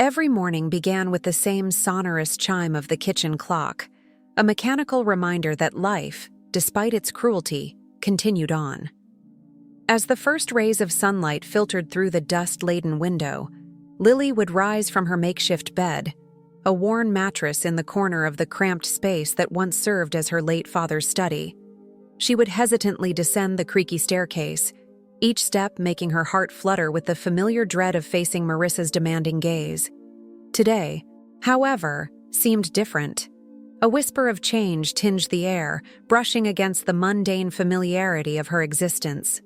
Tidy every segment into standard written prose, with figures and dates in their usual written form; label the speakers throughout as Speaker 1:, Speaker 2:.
Speaker 1: Every morning began with the same sonorous chime of the kitchen clock, a mechanical reminder that life, despite its cruelty, continued on. As the first rays of sunlight filtered through the dust-laden window, Lily would rise from her makeshift bed, a worn mattress in the corner of the cramped space that once served as her late father's study. She would hesitantly descend the creaky staircase, each step making her heart flutter with the familiar dread of facing Marissa's demanding gaze. Today, however, seemed different. A whisper of change tinged the air, brushing against the mundane familiarity of her existence.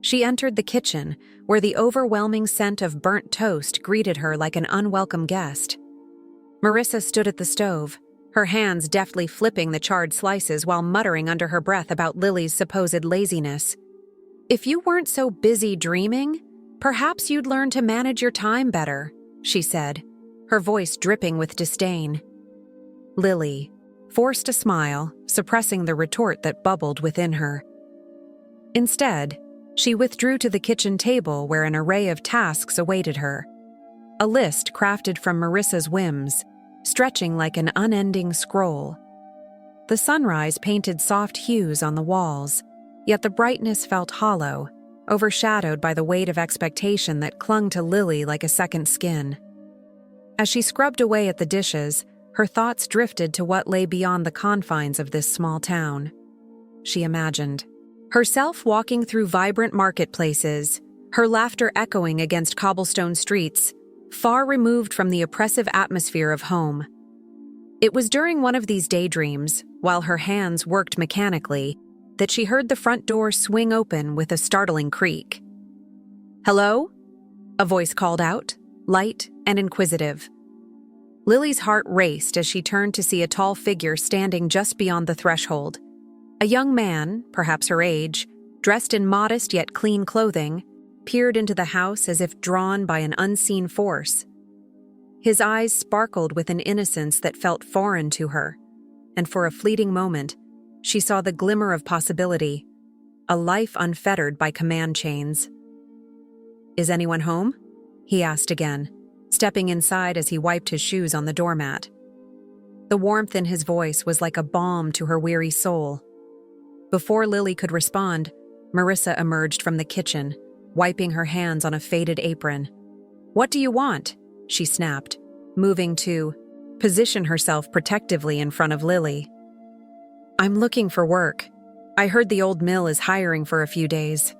Speaker 1: She entered the kitchen, where the overwhelming scent of burnt toast greeted her like an unwelcome guest. Marissa stood at the stove, her hands deftly flipping the charred slices while muttering under her breath about Lily's supposed laziness. "If you weren't so busy dreaming, perhaps you'd learn to manage your time better," she said, her voice dripping with disdain. Lily forced a smile, suppressing the retort that bubbled within her. Instead, she withdrew to the kitchen table where an array of tasks awaited her. A list crafted from Marissa's whims, stretching like an unending scroll. The sunrise painted soft hues on the walls, yet the brightness felt hollow, overshadowed by the weight of expectation that clung to Lily like a second skin. As she scrubbed away at the dishes, her thoughts drifted to what lay beyond the confines of this small town. She imagined herself walking through vibrant marketplaces, her laughter echoing against cobblestone streets, far removed from the oppressive atmosphere of home. It was during one of these daydreams, while her hands worked mechanically, that she heard the front door swing open with a startling creak. "Hello?" a voice called out, light and inquisitive. Lily's heart raced as she turned to see a tall figure standing just beyond the threshold. A young man, perhaps her age, dressed in modest yet clean clothing, peered into the house as if drawn by an unseen force. His eyes sparkled with an innocence that felt foreign to her, and for a fleeting moment, she saw the glimmer of possibility, a life unfettered by command chains. "Is anyone home?" he asked again, stepping inside as he wiped his shoes on the doormat. The warmth in his voice was like a balm to her weary soul. Before Lily could respond, Marissa emerged from the kitchen, wiping her hands on a faded apron. "What do you want?" she snapped, moving to position herself protectively in front of Lily. "I'm looking for work. I heard the old mill is hiring for a few days.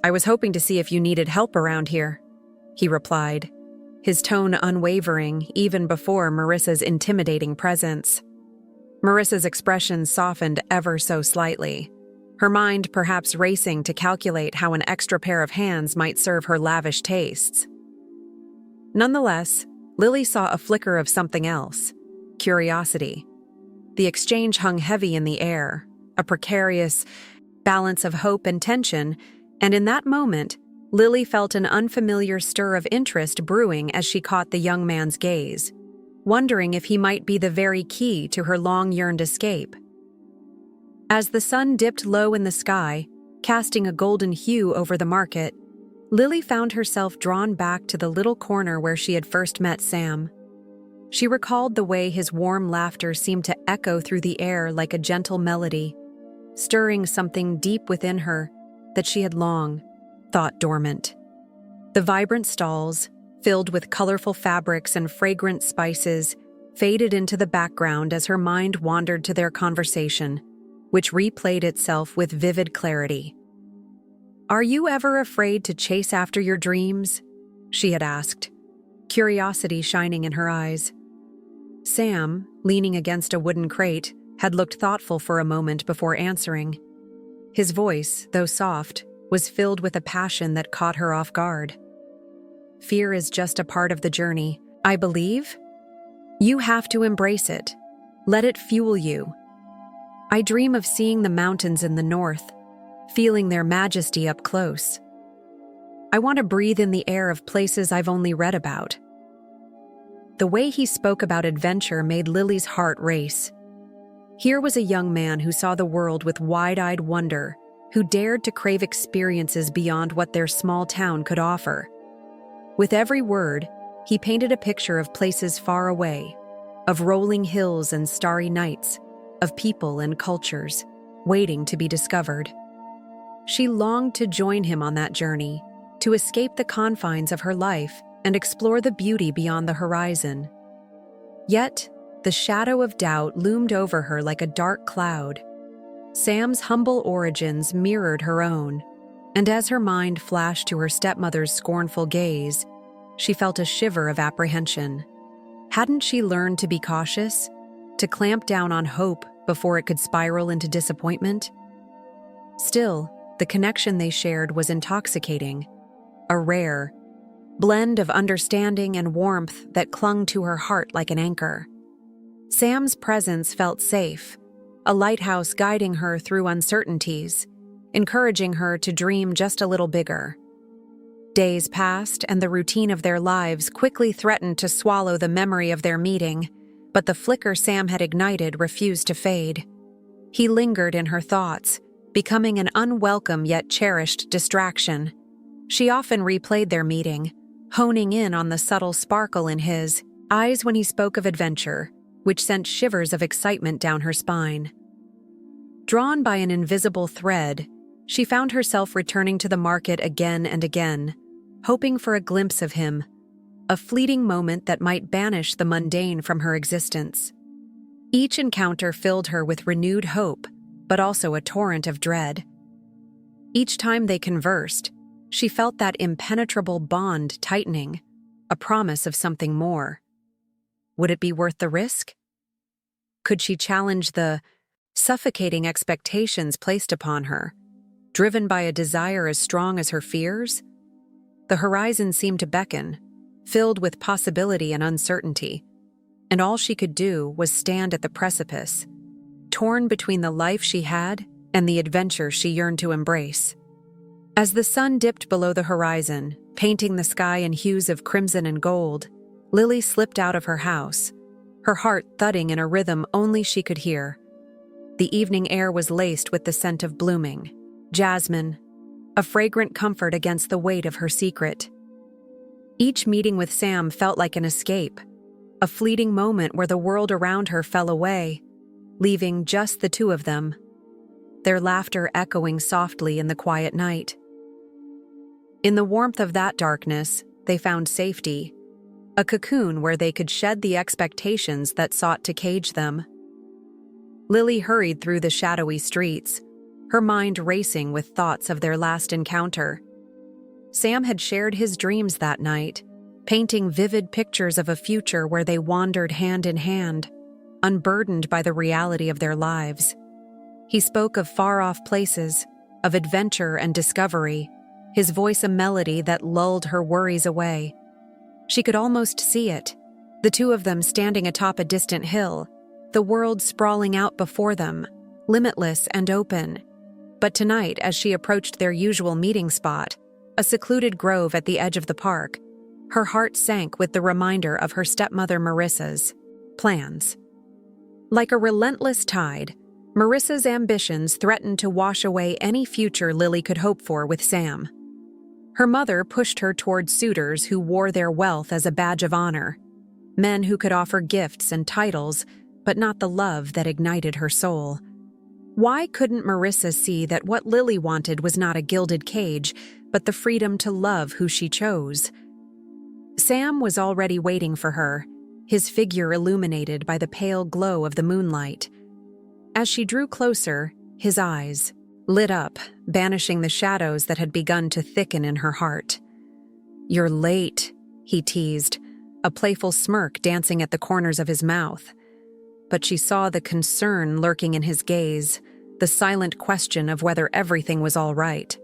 Speaker 1: I was hoping to see if you needed help around here," he replied, his tone unwavering even before Marissa's intimidating presence. Marissa's expression softened ever so slightly, her mind perhaps racing to calculate how an extra pair of hands might serve her lavish tastes. Nonetheless, Lily saw a flicker of something else: curiosity. The exchange hung heavy in the air, a precarious balance of hope and tension, and in that moment, Lily felt an unfamiliar stir of interest brewing as she caught the young man's gaze, wondering if he might be the very key to her long-yearned escape. As the sun dipped low in the sky, casting a golden hue over the market, Lily found herself drawn back to the little corner where she had first met Sam. She recalled the way his warm laughter seemed to echo through the air like a gentle melody, stirring something deep within her that she had long thought dormant. The vibrant stalls, filled with colorful fabrics and fragrant spices, faded into the background as her mind wandered to their conversation, which replayed itself with vivid clarity. "Are you ever afraid to chase after your dreams?" she had asked, curiosity shining in her eyes. Sam, leaning against a wooden crate, had looked thoughtful for a moment before answering. His voice, though soft, was filled with a passion that caught her off guard. "Fear is just a part of the journey, I believe. You have to embrace it. Let it fuel you. I dream of seeing the mountains in the north, feeling their majesty up close. I want to breathe in the air of places I've only read about." The way he spoke about adventure made Lily's heart race. Here was a young man who saw the world with wide-eyed wonder, who dared to crave experiences beyond what their small town could offer. With every word, He painted a picture of places far away, of rolling hills and starry nights, of people and cultures waiting to be discovered. She longed to join him on that journey, to escape the confines of her life and explore the beauty beyond the horizon. Yet, the shadow of doubt loomed over her like a dark cloud. Sam's humble origins mirrored her own, and as her mind flashed to her stepmother's scornful gaze, she felt a shiver of apprehension. Hadn't she learned to be cautious, to clamp down on hope before it could spiral into disappointment? Still, the connection they shared was intoxicating, a rare blend of understanding and warmth that clung to her heart like an anchor. Sam's presence felt safe, a lighthouse guiding her through uncertainties, encouraging her to dream just a little bigger. Days passed, and the routine of their lives quickly threatened to swallow the memory of their meeting, but the flicker Sam had ignited refused to fade. He lingered in her thoughts, becoming an unwelcome yet cherished distraction. She often replayed their meeting, honing in on the subtle sparkle in his eyes when he spoke of adventure, which sent shivers of excitement down her spine. Drawn by an invisible thread, she found herself returning to the market again and again, hoping for a glimpse of him, a fleeting moment that might banish the mundane from her existence. Each encounter filled her with renewed hope, but also a torrent of dread. Each time they conversed, she felt that impenetrable bond tightening, a promise of something more. Would it be worth the risk? Could she challenge the suffocating expectations placed upon her, driven by a desire as strong as her fears? The horizon seemed to beckon, filled with possibility and uncertainty, and all she could do was stand at the precipice, torn between the life she had and the adventure she yearned to embrace. As the sun dipped below the horizon, painting the sky in hues of crimson and gold, Lily slipped out of her house, her heart thudding in a rhythm only she could hear. The evening air was laced with the scent of blooming jasmine, a fragrant comfort against the weight of her secret. Each meeting with Sam felt like an escape, a fleeting moment where the world around her fell away, leaving just the two of them, their laughter echoing softly in the quiet night. In the warmth of that darkness, they found safety, a cocoon where they could shed the expectations that sought to cage them. Lily hurried through the shadowy streets, her mind racing with thoughts of their last encounter. Sam had shared his dreams that night, painting vivid pictures of a future where they wandered hand in hand, unburdened by the reality of their lives. He spoke of far-off places, of adventure and discovery, his voice a melody that lulled her worries away. She could almost see it, the two of them standing atop a distant hill, the world sprawling out before them, limitless and open. But tonight, as she approached their usual meeting spot, a secluded grove at the edge of the park, her heart sank with the reminder of her stepmother Marissa's plans. Like a relentless tide, Marissa's ambitions threatened to wash away any future Lily could hope for with Sam. Her mother pushed her toward suitors who wore their wealth as a badge of honor, men who could offer gifts and titles, but not the love that ignited her soul. Why couldn't Marissa see that what Lily wanted was not a gilded cage, but the freedom to love who she chose? Sam was already waiting for her, his figure illuminated by the pale glow of the moonlight. As she drew closer, his eyes lit up, banishing the shadows that had begun to thicken in her heart. "You're late," he teased, a playful smirk dancing at the corners of his mouth. But she saw the concern lurking in his gaze, the silent question of whether everything was all right.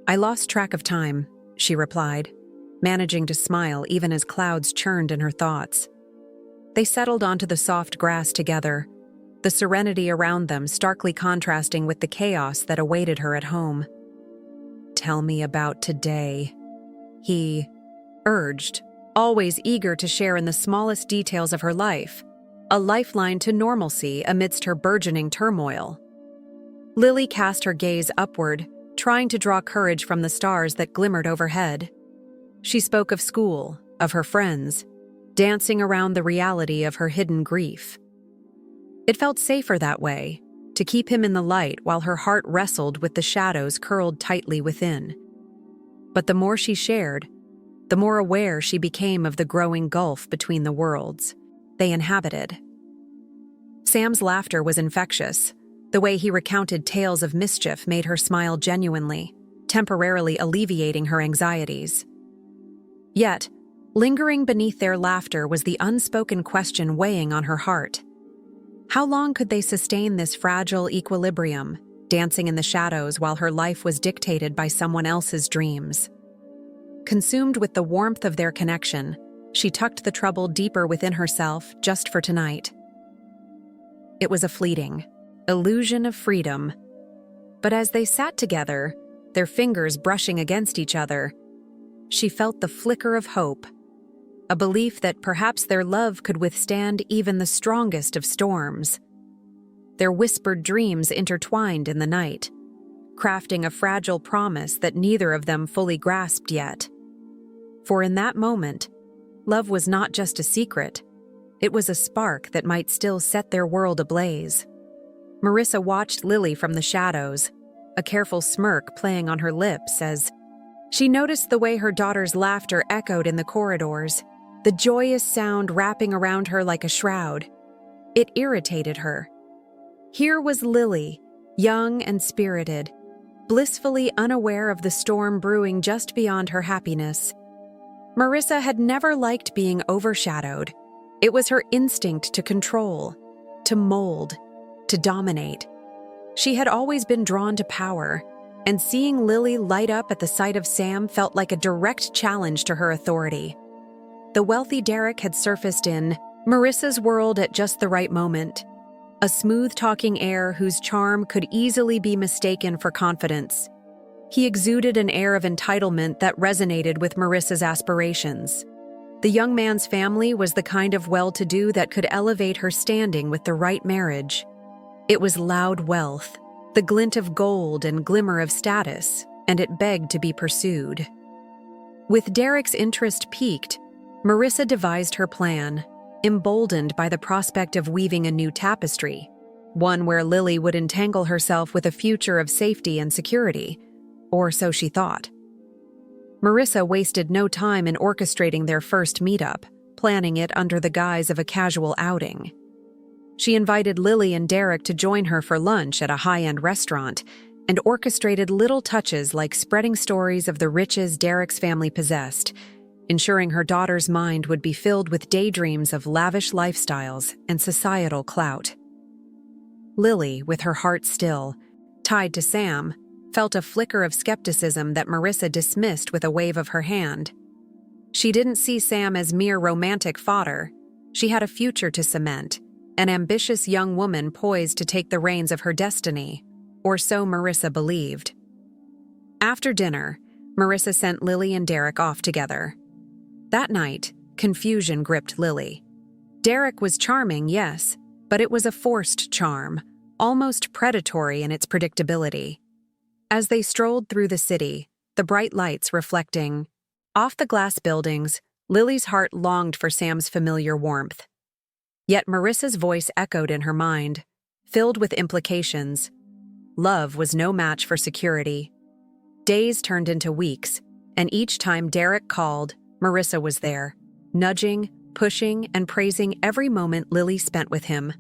Speaker 1: "I lost track of time," she replied, managing to smile even as clouds churned in her thoughts. They settled onto the soft grass together, the serenity around them starkly contrasting with the chaos that awaited her at home. "Tell me about today," he urged, always eager to share in the smallest details of her life, a lifeline to normalcy amidst her burgeoning turmoil. Lily cast her gaze upward, trying to draw courage from the stars that glimmered overhead. She spoke of school, of her friends, dancing around the reality of her hidden grief. It felt safer that way, to keep him in the light while her heart wrestled with the shadows curled tightly within. But the more she shared, the more aware she became of the growing gulf between the worlds they inhabited. Sam's laughter was infectious. The way he recounted tales of mischief made her smile genuinely, temporarily alleviating her anxieties. Yet, lingering beneath their laughter was the unspoken question weighing on her heart. How long could they sustain this fragile equilibrium, dancing in the shadows while her life was dictated by someone else's dreams? Consumed with the warmth of their connection, she tucked the trouble deeper within herself just for tonight. It was a fleeting illusion of freedom. But as they sat together, their fingers brushing against each other, she felt the flicker of hope, a belief that perhaps their love could withstand even the strongest of storms. Their whispered dreams intertwined in the night, crafting a fragile promise that neither of them fully grasped yet. For in that moment, love was not just a secret, it was a spark that might still set their world ablaze. Marissa watched Lily from the shadows, a careful smirk playing on her lips as she noticed the way her daughter's laughter echoed in the corridors, the joyous sound wrapping around her like a shroud. It irritated her. Here was Lily, young and spirited, blissfully unaware of the storm brewing just beyond her happiness. Marissa had never liked being overshadowed. It was her instinct to control, to mold, to dominate. She had always been drawn to power, and seeing Lily light up at the sight of Sam felt like a direct challenge to her authority. The wealthy Derek had surfaced in Marissa's world at just the right moment, a smooth-talking heir whose charm could easily be mistaken for confidence. He exuded an air of entitlement that resonated with Marissa's aspirations. The young man's family was the kind of well-to-do that could elevate her standing with the right marriage. It was loud wealth, the glint of gold and glimmer of status, and it begged to be pursued. With Derek's interest piqued, Marissa devised her plan, emboldened by the prospect of weaving a new tapestry, one where Lily would entangle herself with a future of safety and security, or so she thought. Marissa wasted no time in orchestrating their first meetup, planning it under the guise of a casual outing. She invited Lily and Derek to join her for lunch at a high-end restaurant and orchestrated little touches like spreading stories of the riches Derek's family possessed, ensuring her daughter's mind would be filled with daydreams of lavish lifestyles and societal clout. Lily, with her heart still, tied to Sam, felt a flicker of skepticism that Marissa dismissed with a wave of her hand. She didn't see Sam as mere romantic fodder. She had a future to cement, an ambitious young woman poised to take the reins of her destiny, or so Marissa believed. After dinner, Marissa sent Lily and Derek off together. That night, confusion gripped Lily. Derek was charming, yes, but it was a forced charm, almost predatory in its predictability. As they strolled through the city, the bright lights reflecting off the glass buildings, Lily's heart longed for Sam's familiar warmth. Yet Marissa's voice echoed in her mind, filled with implications. Love was no match for security. Days turned into weeks, and each time Derek called, Marissa was there, nudging, pushing, and praising every moment Lily spent with him.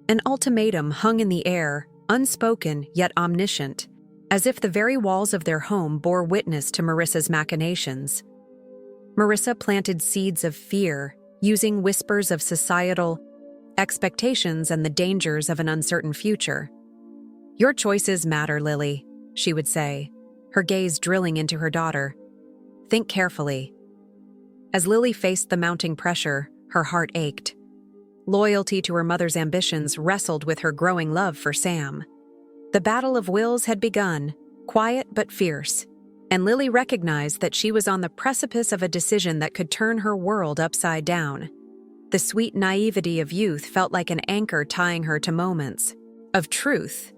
Speaker 1: An ultimatum hung in the air, unspoken yet omniscient, as if the very walls of their home bore witness to Marissa's machinations. Marissa planted seeds of fear, using whispers of societal expectations and the dangers of an uncertain future. "Your choices matter, Lily," she would say, her gaze drilling into her daughter. "Think carefully." As Lily faced the mounting pressure, her heart ached. Loyalty to her mother's ambitions wrestled with her growing love for Sam. The battle of wills had begun, quiet but fierce, and Lily recognized that she was on the precipice of a decision that could turn her world upside down. The sweet naivety of youth felt like an anchor tying her to moments of truth.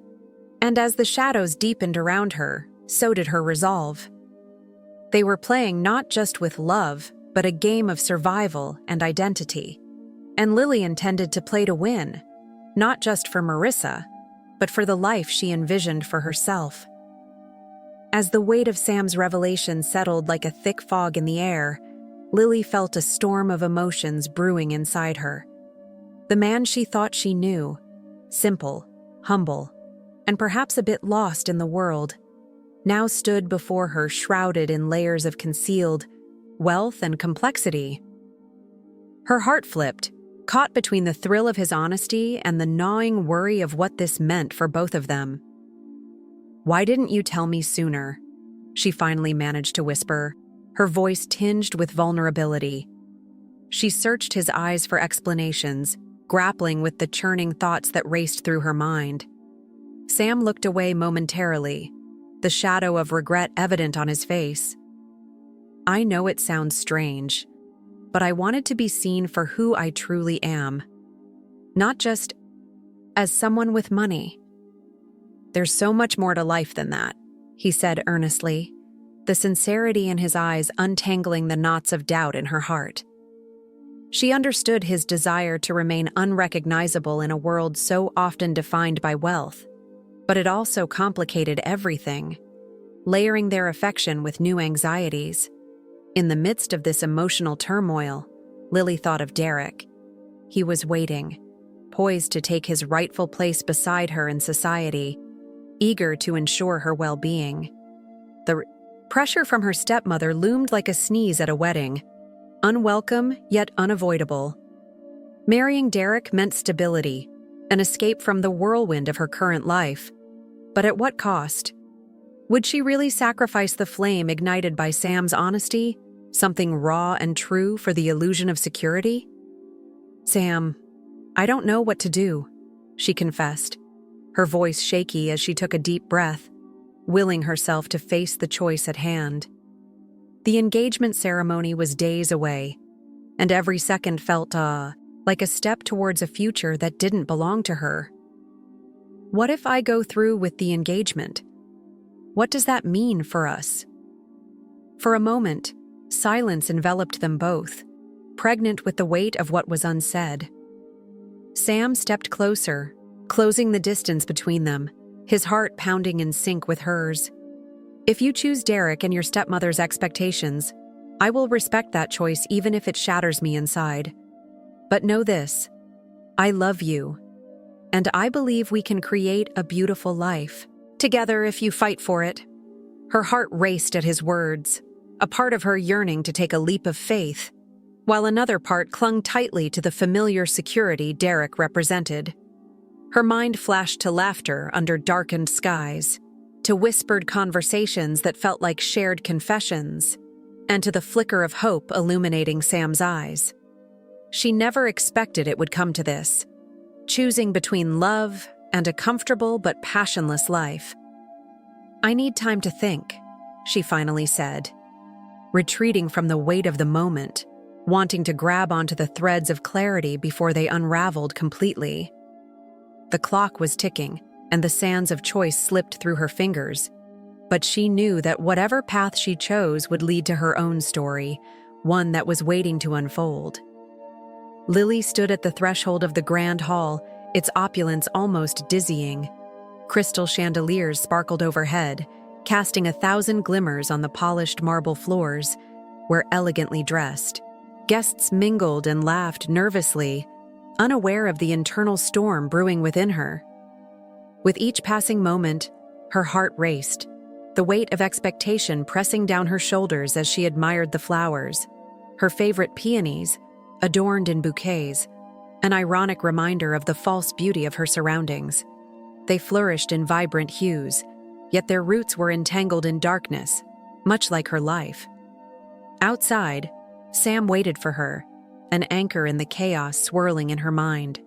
Speaker 1: And as the shadows deepened around her, so did her resolve. They were playing not just with love, but a game of survival and identity. And Lily intended to play to win, not just for Marissa, but for the life she envisioned for herself. As the weight of Sam's revelation settled like a thick fog in the air, Lily felt a storm of emotions brewing inside her. The man she thought she knew, simple, humble, and perhaps a bit lost in the world, now stood before her shrouded in layers of concealed wealth and complexity. Her heart flipped, caught between the thrill of his honesty and the gnawing worry of what this meant for both of them. "Why didn't you tell me sooner?" she finally managed to whisper, her voice tinged with vulnerability. She searched his eyes for explanations, grappling with the churning thoughts that raced through her mind. Sam looked away momentarily, the shadow of regret evident on his face. "I know it sounds strange, but I wanted to be seen for who I truly am, not just as someone with money." "There's so much more to life than that," he said earnestly, the sincerity in his eyes untangling the knots of doubt in her heart. She understood his desire to remain unrecognizable in a world so often defined by wealth, but it also complicated everything, layering their affection with new anxieties. In the midst of this emotional turmoil, Lily thought of Derek. He was waiting, poised to take his rightful place beside her in society, eager to ensure her well-being. The pressure from her stepmother loomed like a sneeze at a wedding, unwelcome yet unavoidable. Marrying Derek meant stability, an escape from the whirlwind of her current life. But at what cost? Would she really sacrifice the flame ignited by Sam's honesty, something raw and true, for the illusion of security? "Sam, I don't know what to do," she confessed, her voice shaky as she took a deep breath, willing herself to face the choice at hand. The engagement ceremony was days away, and every second felt, like a step towards a future that didn't belong to her. What if I go through with the engagement? What does that mean for us? For a moment, silence enveloped them both, pregnant with the weight of what was unsaid. Sam stepped closer, closing the distance between them, his heart pounding in sync with hers. "If you choose Derek and your stepmother's expectations, I will respect that choice even if it shatters me inside. But know this, I love you, and I believe we can create a beautiful life together if you fight for it." Her heart raced at his words, a part of her yearning to take a leap of faith, while another part clung tightly to the familiar security Derek represented. Her mind flashed to laughter under darkened skies, to whispered conversations that felt like shared confessions, and to the flicker of hope illuminating Sam's eyes. She never expected it would come to this, choosing between love and a comfortable but passionless life. "I need time to think," she finally said, retreating from the weight of the moment, wanting to grab onto the threads of clarity before they unraveled completely. The clock was ticking, and the sands of choice slipped through her fingers, but she knew that whatever path she chose would lead to her own story, one that was waiting to unfold. Lily stood at the threshold of the grand hall, its opulence almost dizzying. Crystal chandeliers sparkled overhead, casting 1,000 glimmers on the polished marble floors, where elegantly dressed guests mingled and laughed nervously, unaware of the internal storm brewing within her. With each passing moment, her heart raced, the weight of expectation pressing down her shoulders as she admired the flowers, her favorite peonies, adorned in bouquets, an ironic reminder of the false beauty of her surroundings. They flourished in vibrant hues, yet their roots were entangled in darkness, much like her life. Outside, Sam waited for her, an anchor in the chaos swirling in her mind.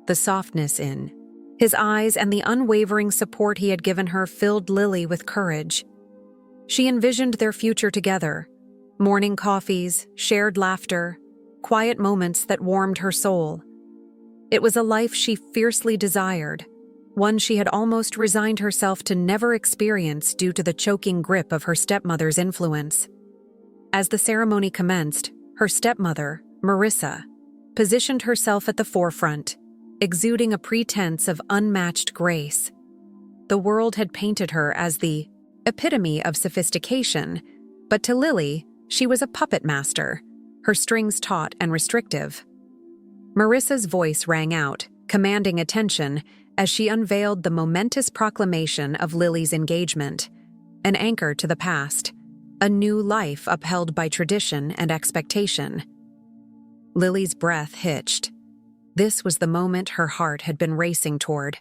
Speaker 1: The softness in his eyes and the unwavering support he had given her filled Lily with courage. She envisioned their future together, morning coffees, shared laughter, quiet moments that warmed her soul. It was a life she fiercely desired, one she had almost resigned herself to never experience due to the choking grip of her stepmother's influence. As the ceremony commenced, her stepmother, Marissa, positioned herself at the forefront, exuding a pretense of unmatched grace. The world had painted her as the epitome of sophistication, but to Lily, she was a puppet master, her strings taut and restrictive. Marissa's voice rang out, commanding attention as she unveiled the momentous proclamation of Lily's engagement, an anchor to the past, a new life upheld by tradition and expectation. Lily's breath hitched. This was the moment her heart had been racing toward.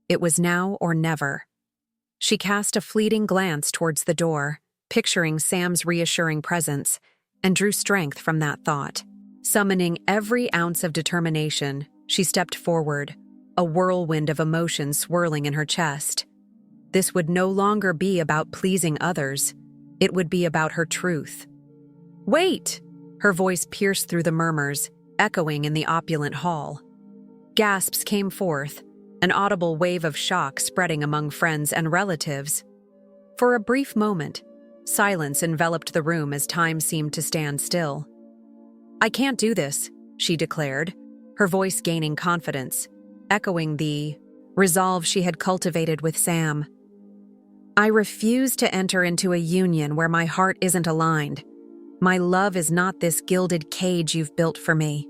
Speaker 1: It was now or never. She cast a fleeting glance towards the door, picturing Sam's reassuring presence, and drew strength from that thought. Summoning every ounce of determination, she stepped forward, a whirlwind of emotion swirling in her chest. This would no longer be about pleasing others. It would be about her truth. "Wait!" Her voice pierced through the murmurs, echoing in the opulent hall. Gasps came forth, an audible wave of shock spreading among friends and relatives. For a brief moment, silence enveloped the room as time seemed to stand still. "I can't do this," she declared, her voice gaining confidence, echoing the resolve she had cultivated with Sam. "I refuse to enter into a union where my heart isn't aligned. My love is not this gilded cage you've built for me.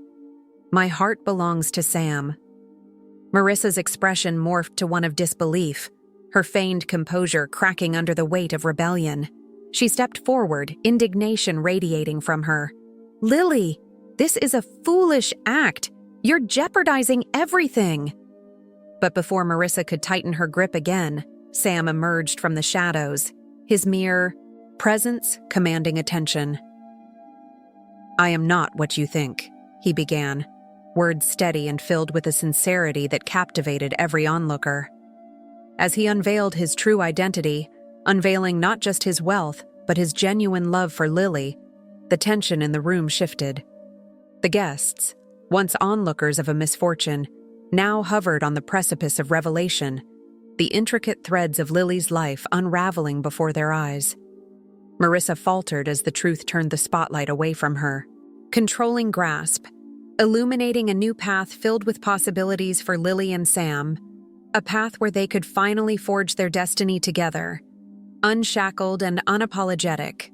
Speaker 1: My heart belongs to Sam." Marissa's expression morphed to one of disbelief, her feigned composure cracking under the weight of rebellion. She stepped forward, indignation radiating from her. "Lily, this is a foolish act. You're jeopardizing everything." But before Marissa could tighten her grip again, Sam emerged from the shadows, his mere presence commanding attention. "I am not what you think," he began, words steady and filled with a sincerity that captivated every onlooker. As he unveiled his true identity, unveiling not just his wealth, but his genuine love for Lily, the tension in the room shifted. The guests, once onlookers of a misfortune, now hovered on the precipice of revelation, the intricate threads of Lily's life unraveling before their eyes. Marissa faltered as the truth turned the spotlight away from her. Controlling grasp, illuminating a new path filled with possibilities for Lily and Sam, a path where they could finally forge their destiny together, unshackled and unapologetic.